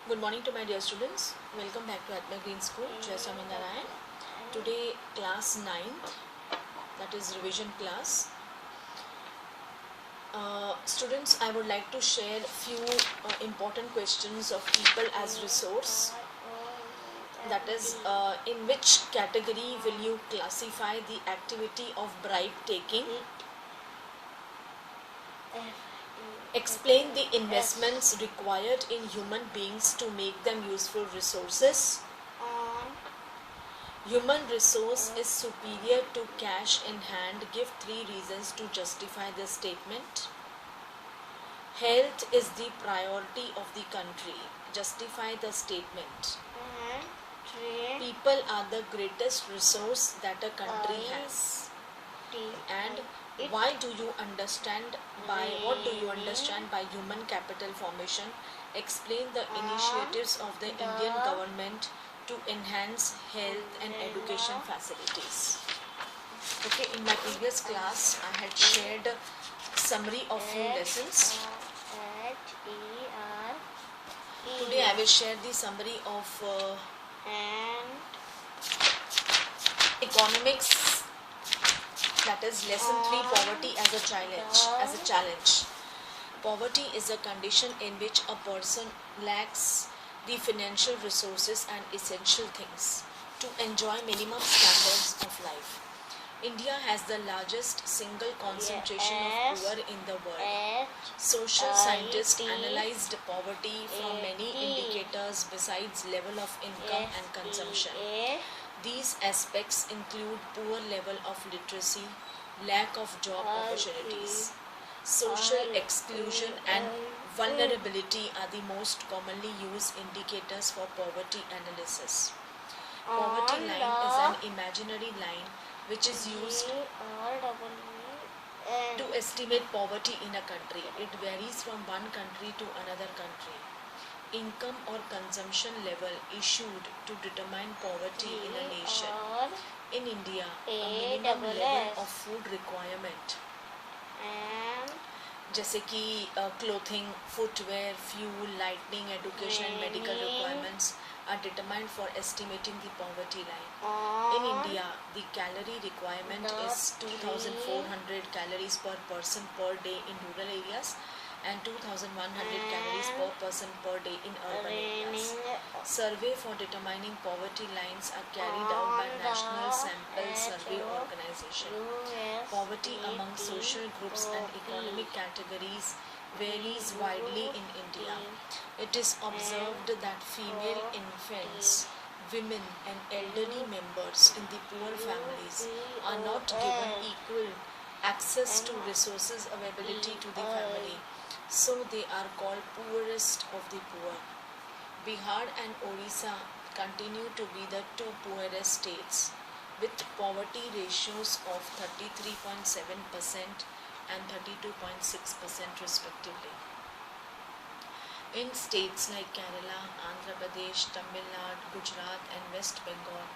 Good morning to my dear students. Welcome back to Atma Green School, Jai Swaminarayan. Today class 9th, that is revision class. Students, I would like to share few important questions of people as resource. That is, in which category will you classify the activity of bribe taking? Explain the investments required in human beings to make them useful resources. Human resource is superior to cash in hand. Give 3 reasons to justify this statement. Health is the priority of the country. Justify the statement. People are the greatest resource that a country has. And why do you understand by what do you understand by human capital formation? Explain the initiatives of the Indian government to enhance health and education facilities. Okay, in my previous class I had shared summary of few lessons. Today I will share the summary of economics, that is lesson 3, poverty as a challenge. Poverty is a condition in which a person lacks the financial resources and essential things to enjoy minimum standards of life. India has the largest single concentration of poor in the world. Social scientists analyzed poverty from many indicators besides level of income and consumption. These aspects include poor level of literacy, lack of job opportunities. Social exclusion and vulnerability are the most commonly used indicators for poverty analysis. Poverty line is an imaginary line which is used to estimate poverty in a country. It varies from one country to another country. Income or consumption level issued to determine poverty in a nation. In India, a minimum level of food requirement जैसे कि clothing, footwear, fuel, lighting, education and medical requirements are determined for estimating the poverty line. In India, the calorie requirement is 2400 calories per person per day in rural areas and 2100 calories per person per day in urban areas. Survey for determining poverty lines are carried out by National Sample Survey Organization. Poverty among social groups and economic categories varies widely in India. It is observed that female infants, women and elderly members in the poor families are not given equal access to resources availability to the family, so they are called poorest of the poor. Bihar and Odisha continue to be the two poorest states with poverty ratios of 33.7% and 32.6% respectively. In states like Kerala, Andhra Pradesh, Tamil Nadu, Gujarat and West Bengal,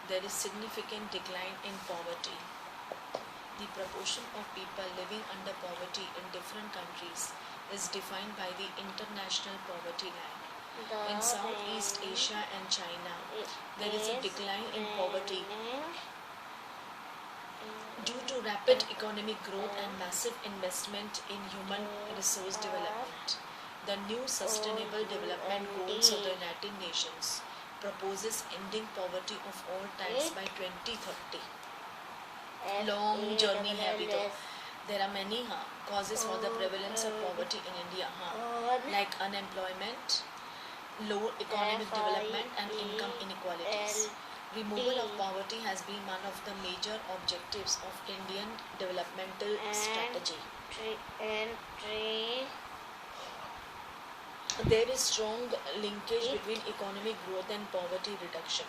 there is significant decline in poverty. The proportion of people living under poverty in different countries is defined by the International Poverty Line. In Southeast Asia and China, there is a decline in poverty due to rapid economic growth and massive investment in human resource development. The new Sustainable Development Goals of the United Nations proposes ending poverty of all types by 2030. Long journey है अभी तो. There are many causes for the prevalence of poverty in India, like unemployment, low economic development and income inequalities. Removal of poverty has been one of the major objectives of Indian developmental strategy. There is strong linkage between economic growth and poverty reduction.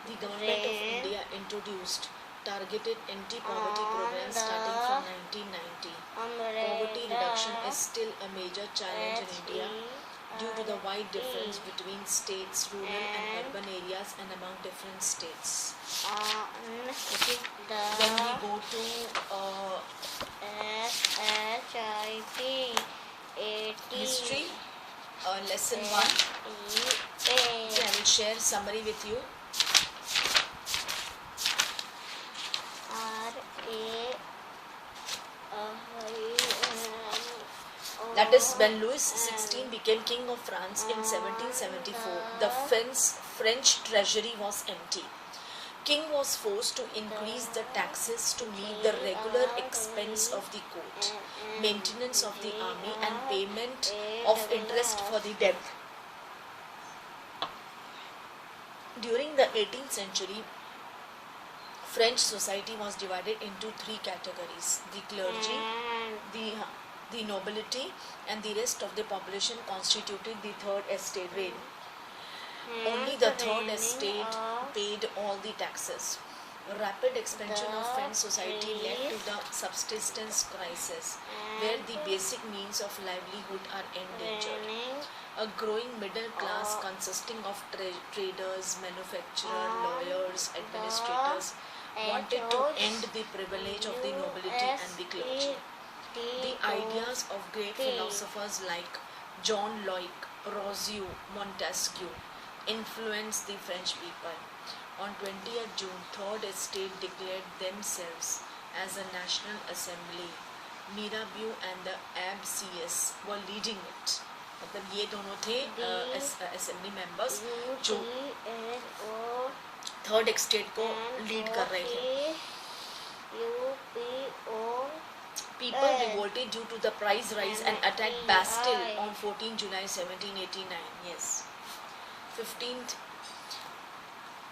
The government of India introduced targeted anti-poverty programs starting from 1990. Poverty reduction is still a major challenge in India due to the wide difference between states, rural and urban areas and among different states. Okay. Then we go to history. lesson 1. Okay, I will share summary with you. That is, when Louis XVI became King of France in 1774, the French treasury was empty. King was forced to increase the taxes to meet the regular expense of the court, maintenance of the army, and payment of interest for the debt. During the 18th century, French society was divided into 3 categories: the clergy, the nobility, and the rest of the population constituted the third estate reign. Only the third estate paid all the taxes. Rapid expansion of French society led to the subsistence crisis, where the basic means of livelihood are endangered. A growing middle class consisting of traders, manufacturers, lawyers, administrators wanted to end the privilege of the nobility and the clergy. The ideas of great philosophers like John Locke, Rousseau, Montesquieu influenced the French people. On 20th June, Third Estate declared themselves as a national assembly. Mirabeau and the Abbé Sieyès were leading it. मतलब ये दोनों थे assembly members जो third estate को lead कर रहे थे. People revolted due to the price rise and attacked Bastille on 14 July 1789. Yes. 15th.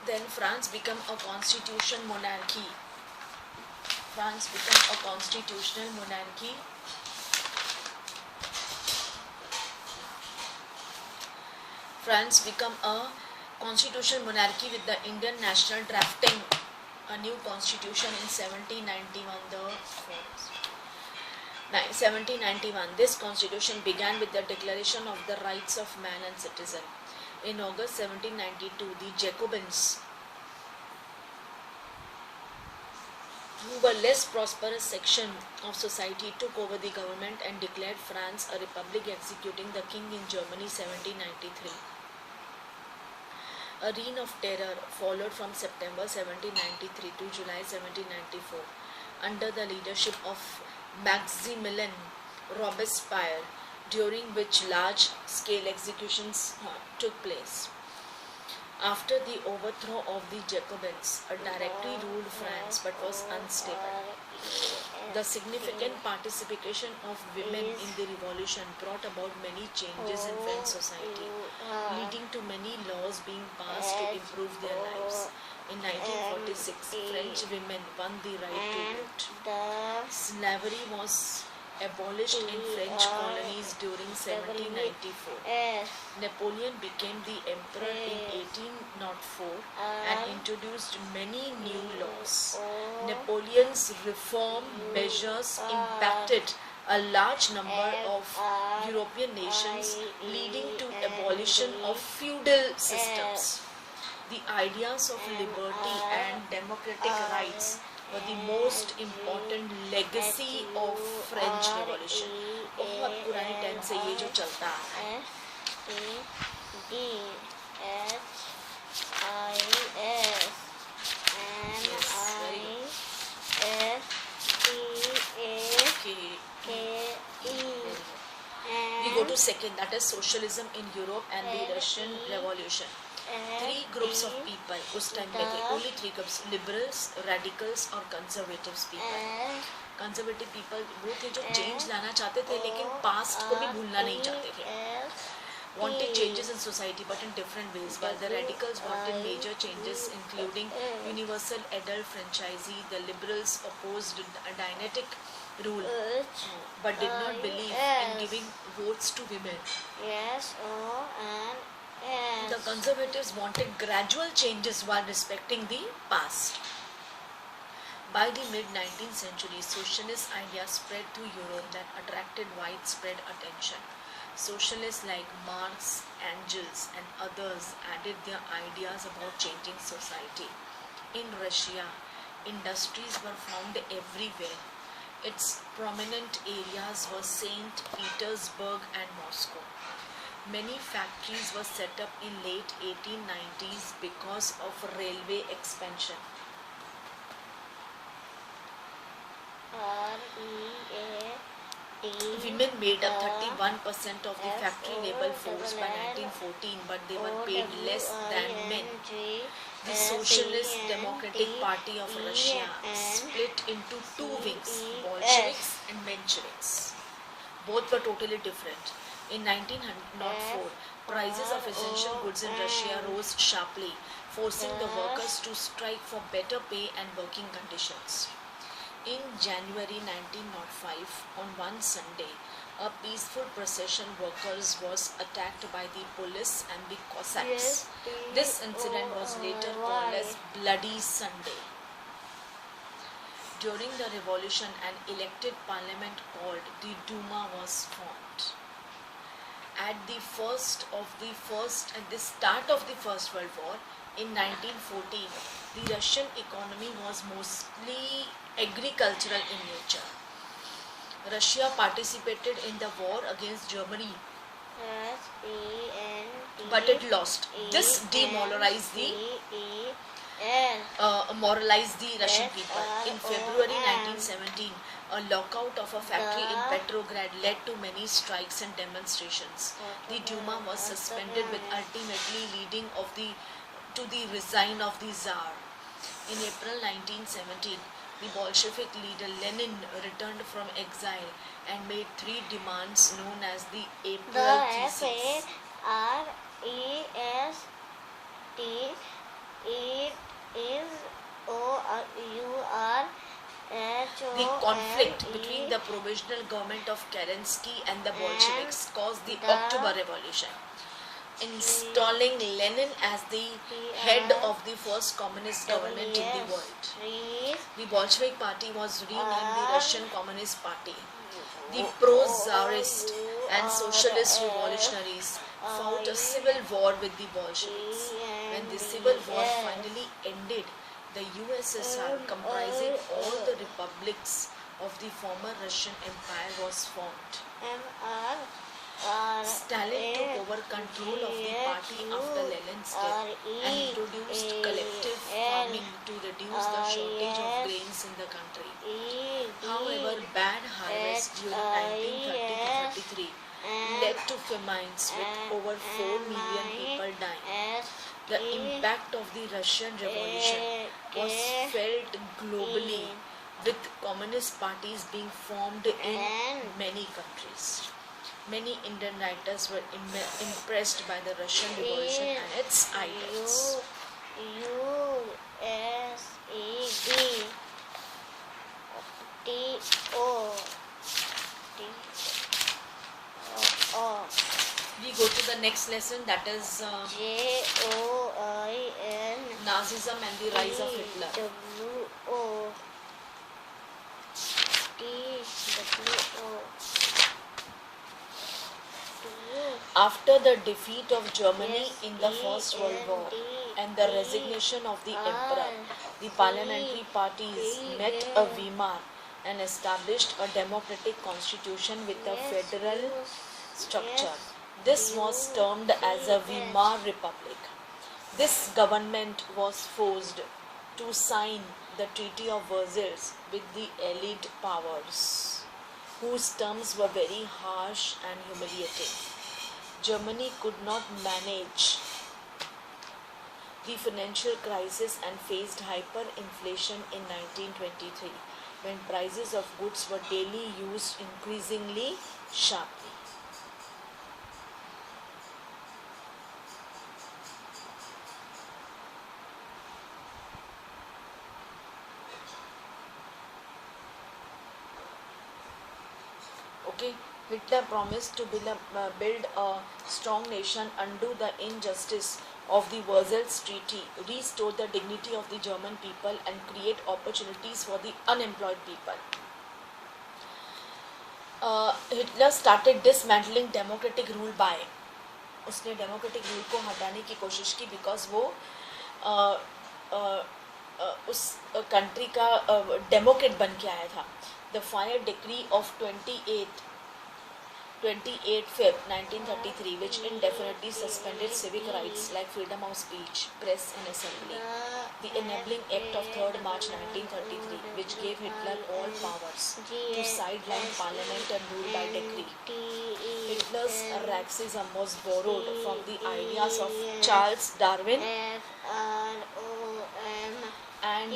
Then France became a constitutional monarchy. France became a constitutional monarchy. France became a constitutional monarchy with the Indian national drafting a new constitution in 1791. 1791. This constitution began with the Declaration of the Rights of Man and Citizen. In August 1792, the Jacobins, who were less prosperous section of society, took over the government and declared France a republic, executing the king in Germany 1793. A reign of terror followed from September 1793 to July 1794 under the leadership of Maximilien Robespierre, during which large-scale executions took place. After the overthrow of the Jacobins, a directory ruled France but was unstable. The significant participation of women in the revolution brought about many changes in French society, leading to many laws being passed to improve their lives. In 1946, French women won the right to vote. Slavery was abolished in French colonies during 1794. Napoleon became the emperor in 1804 and introduced many new laws. Napoleon's reform measures impacted a large number of European nations, leading to abolition of feudal systems. The ideas of liberty and democratic rights were the most important legacy of French Revolution. बहुत पुराने time से ये जो चलता है. We go to second, that is socialism in Europe and the Russian Revolution. 3 groups of people उस time पे थे, only 3 groups: liberals, radicals और conservatives people. Conservative people वो थे जो change लाना चाहते थे लेकिन past को भी भूलना नहीं चाहते थे. Wanted changes in society but in different ways, while the radicals wanted major changes including universal adult franchise. The liberals opposed a dynastic rule but did not believe in giving votes to women. The conservatives wanted gradual changes while respecting the past. By the mid-19th century, socialist ideas spread through Europe that attracted widespread attention. Socialists like Marx, Engels, and others added their ideas about changing society. In Russia, industries were found everywhere. Its prominent areas were St. Petersburg and Moscow. Many factories were set up in late 1890s because of railway expansion. Women made up 31% of the factory labor force by 1914, but they were paid less than men. The Socialist Democratic Party of Russia split into two wings, Bolsheviks and Mensheviks. Both were totally different. In 1904, prices of essential goods in Russia rose sharply, forcing the workers to strike for better pay and working conditions. In January 1905, on one Sunday, a peaceful procession workers was attacked by the police and the Cossacks. This incident was later called as Bloody Sunday. During the revolution, an elected parliament called the Duma was formed. At the start of the First World War, in 1914, the Russian economy was mostly agricultural in nature. Russia participated in the war against Germany, but it lost. This demoralized the Russian people. In February 1917, a lockout of a factory in Petrograd led to many strikes and demonstrations. The Duma was suspended, with ultimately leading to the resign of the Tsar. In April 1917, the Bolshevik leader Lenin returned from exile and made three demands known as the April Theses. The conflict between the provisional government of Kerensky and the Bolsheviks caused the October Revolution, installing Lenin as the head of the first communist government in the world. The Bolshevik Party was renamed the Russian Communist Party. The pro-Tsarist and socialist revolutionaries fought a civil war with the Bolsheviks. When the civil war finally ended, the USSR, comprising all the republics of the former Russian Empire, was formed. Stalin took over control of the party after Lenin's death and introduced collective farming to reduce the shortage of grains in the country. However, bad harvest during 1930-33 led to famines, with over 4 million people dying. The impact of the Russian Revolution was felt globally, with communist parties being formed in many countries. Many Indian writers were impressed by the Russian Revolution and its ideals. We go to the next lesson, that is Nazism and the rise of Hitler. After the defeat of Germany in the First World War and the resignation of the Emperor, the parliamentary parties met a Weimar and established a democratic constitution with a federal structure. This was termed as a Weimar Republic. This government was forced to sign the Treaty of Versailles with the Allied powers, whose terms were very harsh and humiliating. Germany could not manage the financial crisis and faced hyperinflation in 1923, when prices of goods were daily used increasingly sharply. Okay, Hitler promised to build a strong nation, undo the injustice of the Versailles Treaty, restore the dignity of the German people, and create opportunities for the unemployed people. Hitler started dismantling democratic rule by, उसने democratic rule को हटाने की कोशिश की, because वो उस country का democrat बन के आया था. The fire decree of 28 28 Feb 1933, which indefinitely suspended civic rights like freedom of speech, press and assembly. The enabling act of 3rd March 1933, which gave Hitler all powers to sideline parliament and rule by decree. Hitler's Marxism was borrowed from the ideas of Charles Darwin and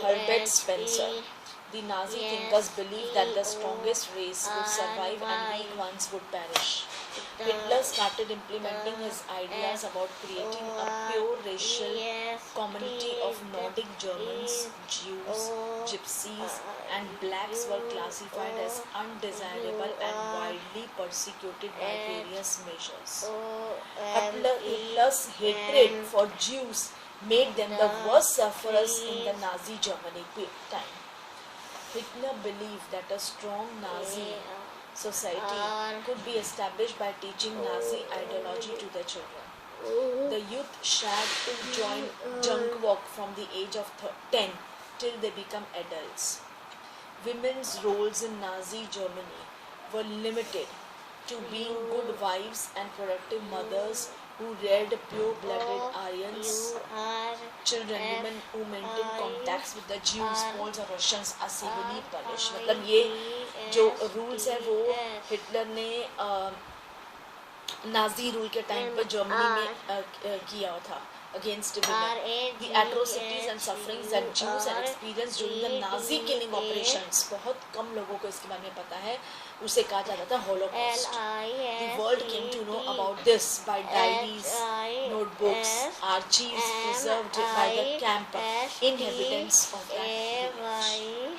Herbert Spencer. The Nazi thinkers believed that the strongest race would survive and weak ones would perish. Hitler started implementing his ideas about creating a pure racial community of Nordic Germans, Jews, Gypsies, and blacks were classified as undesirable and widely persecuted by various measures. Hitler's hatred for Jews made them the worst sufferers in the Nazi Germany time. Hitler believed that a strong Nazi society could be established by teaching Nazi ideology to the children. The youth shared to join junk work from the age of 10 till they become adults. Women's roles in Nazi Germany were limited to being good wives and productive mothers who reared pure-blooded Aryans. Children, women who maintained contacts with the Jews, Poles और Russians are severely punished. मतलब ये जो rules है वो Hitler ने Nazi rule के time पर Germany में किया था against women. The atrocities and sufferings that Jews had experienced during the Nazi killing operations, बहुत कम लोगों को इसके बारे में पता है, उसे कहा जाता था Holocaust. The world came to know about this by diaries, notebooks, archives preserved by the camp inhabitants of that village.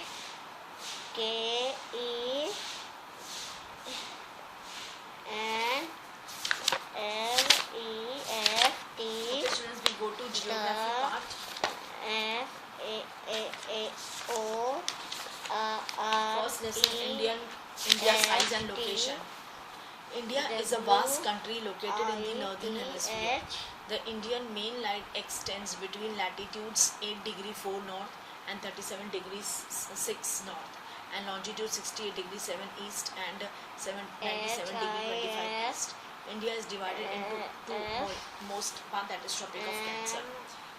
Go to geography part. First lesson, India size and location. India is a vast country located in the northern hemisphere. The Indian mainland extends between latitudes 8 degree 4 north and 37 degrees 6 north and longitude 68 degree 7 east and 97 degree 25 east. India is divided into two most part, that is Tropic of Cancer.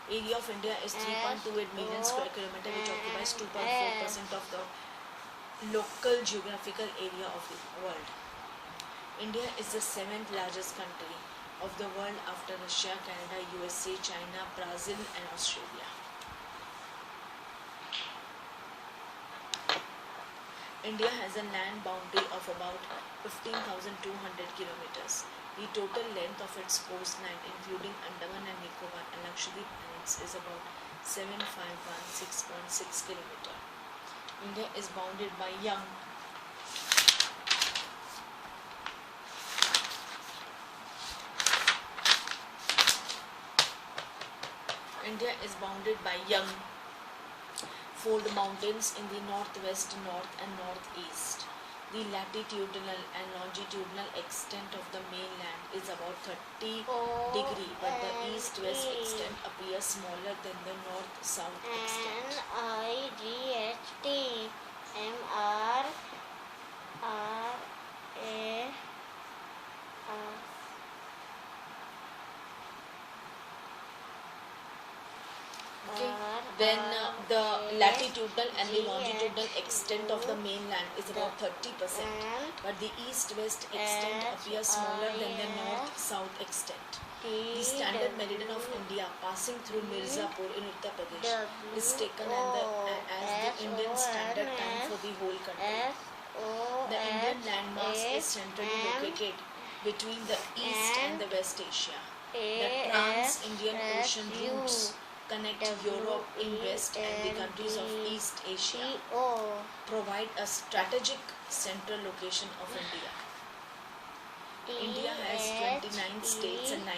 Area of India is 3.28 million square kilometer, which occupies 2.4% of the local geographical area of the world. India is the 7th largest country of the world after Russia, Canada, USA, China, Brazil and Australia. India has a land boundary of about 15,200 kilometers. The total length of its coastline, including Andaman and Nicobar and Lakshadweep Islands, is about 7516.6 kilometers. India is bounded by young fold mountains in the northwest, north and northeast. The latitudinal and longitudinal extent of the mainland is about 30 degree, but the east-west extent appears smaller than the north-south extent. Then the latitudinal and the longitudinal extent of the mainland is about 30%, but the east-west extent appears smaller than the north-south extent. The standard meridian of India, passing through Mirzapur in Uttar Pradesh, is taken as the Indian standard time for the whole country. The Indian landmass is centrally located between the East and the West Asia. The Trans-Indian Ocean routes connect Europe in West and the countries of East Asia, provide a strategic central location of India. India has 29 states and 9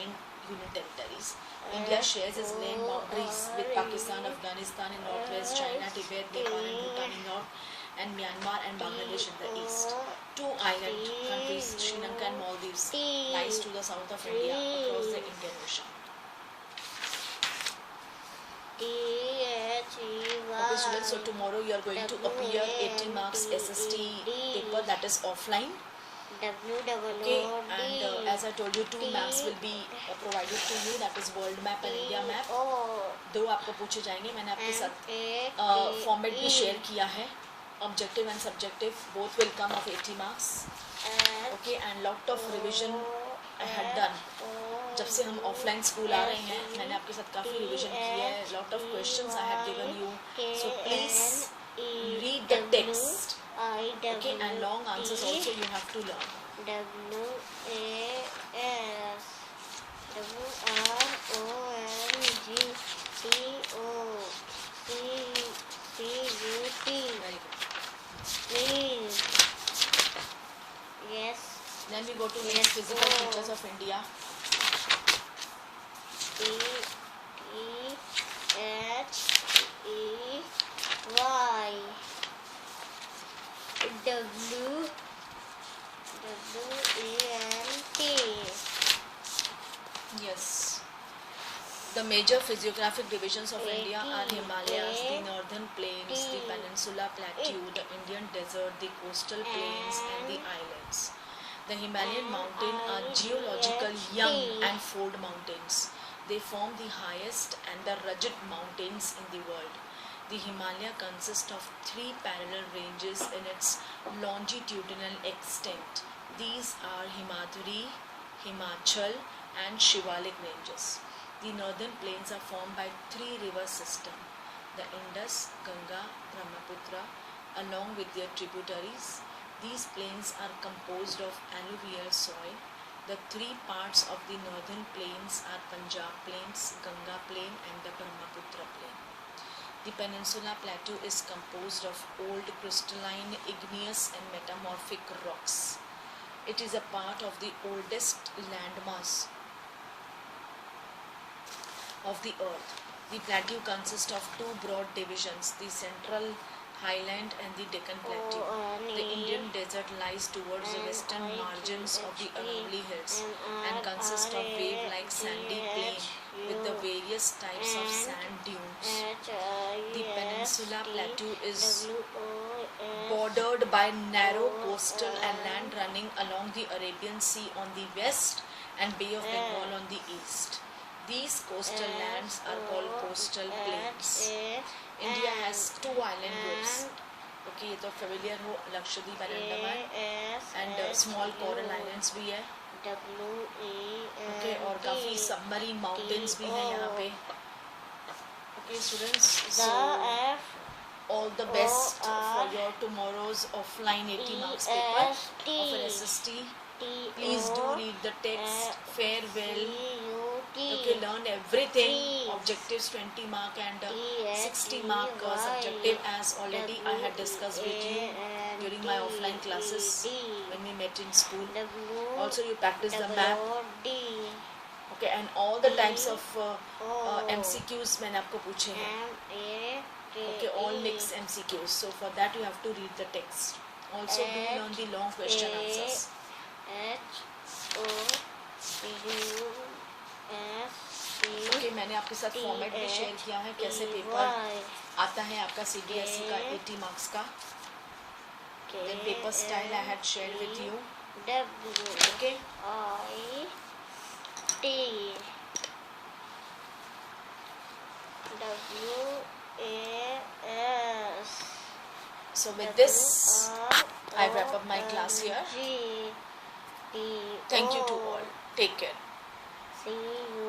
union territories. India shares its land boundaries with Pakistan, Afghanistan in northwest, China, Tibet, Nepal and Bhutan in north, and Myanmar and Bangladesh in the east. Two island countries, Sri Lanka and Maldives, lies to the south of India across the Indian Ocean. Okay students, so tomorrow you are going to appear 80 marks SST paper, that is offline. W double Okay, O D. and as I told you, 2 maps will be provided to you, that is world map and India map. O 2 आपको पूछे जाएंगे. मैंने आपके साथ A format भी share किया है. Objective and subjective both will come of 80 marks. Okay, and lot of revision I had done. जब से हम ऑफलाइन स्कूल आ रहे हैं, मैंने आपके साथ काफ़ी रिविजन की है. Lot of questions I have given you, so please read the text. Okay, and long answers also you have to learn. W A S W R O N G T O C U T. Very good. Please. Yes. Then we go to next physical features of India. T T H E Y W E N T. Yes. The major physiographic divisions of India are Himalayas, the northern plains, the peninsula plateau, the Indian desert, the coastal plains, and the islands. The Himalayan mountains are geological young and fold mountains. They form the highest and the rugged mountains in the world. The Himalaya consists of 3 parallel ranges in its longitudinal extent. These are Himadri, Himachal, and Shivalik ranges. The northern plains are formed by 3 river systems, the Indus, Ganga, Brahmaputra, along with their tributaries. These plains are composed of alluvial soil. The 3 parts of the northern plains are Punjab Plains, Ganga Plain, and the Brahmaputra Plain. The peninsula plateau is composed of old crystalline, igneous, and metamorphic rocks. It is a part of the oldest landmass of the earth. The plateau consists of 2 broad divisions, the central highland and the Deccan Plateau. The Indian desert lies towards the western margins of the Aravalli Hills and consists of wave-like sandy plain with the various types of sand dunes. The peninsula plateau is bordered by narrow coastal and land running along the Arabian Sea on the west and Bay of Bengal on the east. These coastal lands are called coastal plains. India has 2 island groups. Okay, ये तो familiar हो, Lakshadweep and Andaman, and small coral islands भी है. Okay, और काफी submarine mountains भी हैं यहाँ पे. Okay, students, so all the best for your tomorrow's offline 80 marks paper of an SST. Please do read the text. Farewell. Okay, learn everything. Objectives 20 mark and 60 mark subjective, as already I had discussed with you during my offline classes when we met in school. Also you practice the map. Okay, and all the types of MCQs मैंने आपको पूछे हैं. Okay, all mixed MCQs. So for that you have to read the text. Also do learn the long question answers. Okay, मैंने आपके साथ format भी share किया है, कैसे पेपर आता है आपका CBSE का 80 मार्क्स का. Then paper style I had shared with you. Okay. So with this, I wrap up my class here. Thank you to all. Take care. See you.